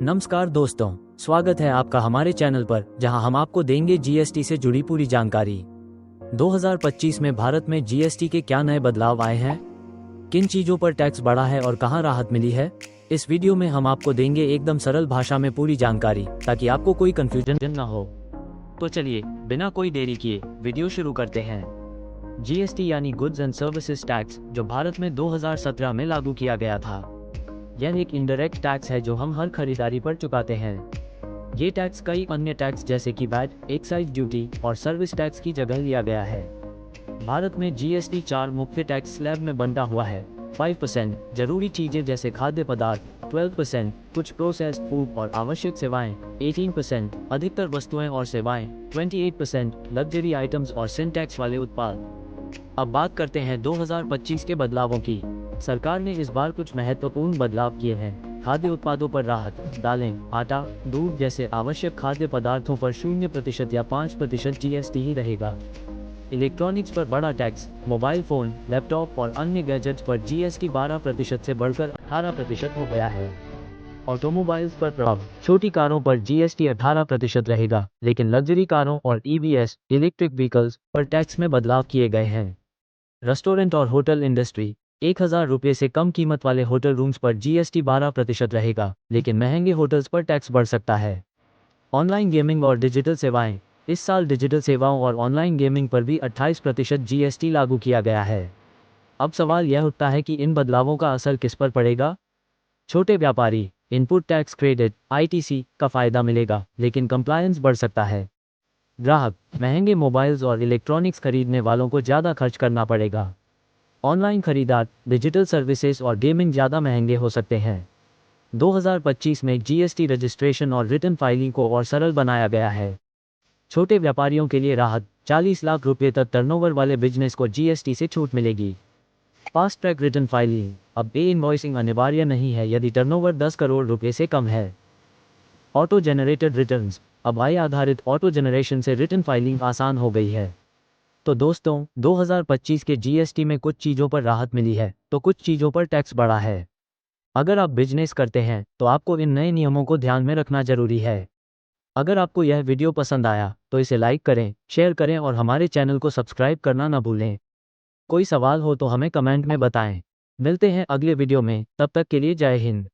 नमस्कार दोस्तों, स्वागत है आपका हमारे चैनल पर, जहां हम आपको देंगे जीएसटी से जुड़ी पूरी जानकारी। 2025 में भारत में जीएसटी के क्या नए बदलाव आए हैं, किन चीजों पर टैक्स बढ़ा है और कहां राहत मिली है। इस वीडियो में हम आपको देंगे एकदम सरल भाषा में पूरी जानकारी, ताकि आपको कोई कंफ्यूजन न हो। तो चलिए बिना कोई देरी किए वीडियो शुरू करते हैं। जीएसटी यानी गुड्स एंड सर्विसेज टैक्स, जो भारत में 2017 में लागू किया गया था। यह एक इनडायरेक्ट टैक्स है जो हम हर खरीदारी पर चुकाते हैं। ये टैक्स कई अन्य टैक्स जैसे कि वैट, एक्साइज ड्यूटी और सर्विस टैक्स की जगह लिया गया है। भारत में जीएसटी 4 मुख्य टैक्स स्लैब में बंटा हुआ है। 5% जरूरी चीजें जैसे खाद्य पदार्थ, 12% कुछ प्रोसेस्ड फूड और आवश्यक सेवाएं, 18% अधिकतर वस्तुएं और सेवाएं, 28% लग्जरी आइटम्स और सिन टैक्स वाले उत्पाद। अब बात करते हैं 2025 के बदलावों की। सरकार ने इस बार कुछ महत्वपूर्ण बदलाव किए हैं। खाद्य उत्पादों पर राहत, दालें, आटा, दूध जैसे आवश्यक खाद्य पदार्थों पर 0% या 5% जीएसटी ही रहेगा। इलेक्ट्रॉनिक्स पर बड़ा टैक्स, मोबाइल फोन, लैपटॉप और अन्य गैजेट्स पर जीएसटी 12% से बढ़कर 18% हो गया है। ऑटोमोबाइल्स पर प्रभाव, छोटी कारों पर जीएसटी 18% रहेगा, लेकिन लग्जरी कारों और ईवीएस इलेक्ट्रिक व्हीकल्स पर टैक्स में बदलाव किए गए हैं। रेस्टोरेंट और होटल इंडस्ट्री, 1,000 रुपये से कम कीमत वाले होटल रूम्स पर जीएसटी 12% रहेगा, लेकिन महंगे होटल्स पर टैक्स बढ़ सकता है। ऑनलाइन गेमिंग और डिजिटल सेवाएं, इस साल डिजिटल सेवाओं और ऑनलाइन गेमिंग पर भी 28% जीएसटी लागू किया गया है। अब सवाल यह उठता है कि इन बदलावों का असर किस पर पड़ेगा। छोटे व्यापारी, इनपुट टैक्स क्रेडिट आईटीसी का फायदा मिलेगा, लेकिन कंप्लायंस बढ़ सकता है। ग्राहक, महंगे मोबाइल्स और इलेक्ट्रॉनिक्स खरीदने वालों को ज़्यादा खर्च करना पड़ेगा। ऑनलाइन खरीदार, डिजिटल सर्विसेज और गेमिंग ज़्यादा महंगे हो सकते हैं। 2025 में जीएसटी रजिस्ट्रेशन और रिटर्न फाइलिंग को और सरल बनाया गया है। छोटे व्यापारियों के लिए राहत, 40 लाख रुपये तक टर्नओवर वाले बिजनेस को जीएसटी से छूट मिलेगी। फास्ट ट्रैक रिटर्न फाइलिंग, अब पे इनवॉइसिंग अनिवार्य नहीं है यदि टर्नओवर 10 करोड़ रुपये से कम है। ऑटो जनरेटेड रिटर्न्स, अब आय आधारित ऑटो जनरेशन से रिटर्न फाइलिंग आसान हो गई है। तो दोस्तों, 2025 के जीएसटी में कुछ चीज़ों पर राहत मिली है, तो कुछ चीज़ों पर टैक्स बढ़ा है। अगर आप बिजनेस करते हैं तो आपको इन नए नियमों को ध्यान में रखना जरूरी है। अगर आपको यह वीडियो पसंद आया तो इसे लाइक करें, शेयर करें और हमारे चैनल को सब्सक्राइब करना न भूलें। कोई सवाल हो तो हमें कमेंट में बताएं। मिलते हैं अगले वीडियो में, तब तक के लिए जय हिंद।